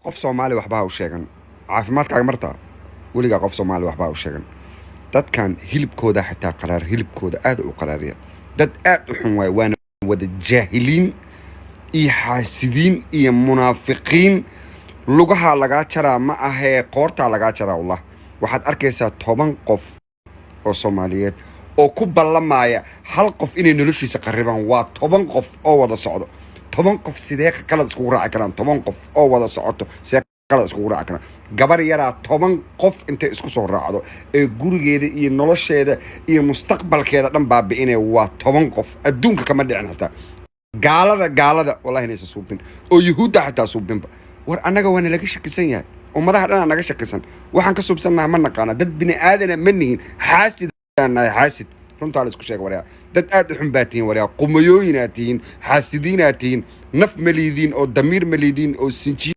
qof Soomaali waxba u sheegan caafimaadkaaga martaa weligaa qof Soomaali waxba u sheegan dadkan hilibkooda xitaa qaraar hilibkooda aad u qaraariya dad aad u xun waay waana wada jaahiliin iyo xaasidiin iyo munaafiqiin lugaha laga jaraa ma ahee qoorta laga jaraa wallah waxaad arkaysaa 10 qof oo Soomaaliyeed oo ku ballamaya hal qof inay noloshiisa qaribaan waa 10 qof oo wada socdo 10 qof sidee qalad isku raaci karaan 10 qof oo wada socoto sidee qalad isku raaci karaan gabar yaraa 10 qof intay isku soo raacdo ee gurigeeda iyo nolosheeda iyo mustaqbalkeeda dhan baabi'inay waa 10 qof adduunka kama dhicin xitaa gaalada wallahi inaysan suubin oo yuhuudda xitaa suubinba war annaga waana laga shakisan yahay ummadaha dhan naga shakisan waxaan ka suubsanahay ma naqaana dad bini aadana ma nihin xaasid runtaa la isku sheeg wariyaa dad aad u xun baa tihiin wariyaa qumayooyin aad tihiin xaasidiin aad tihiin naf maliidiin oo damiir maliidiin oo sinji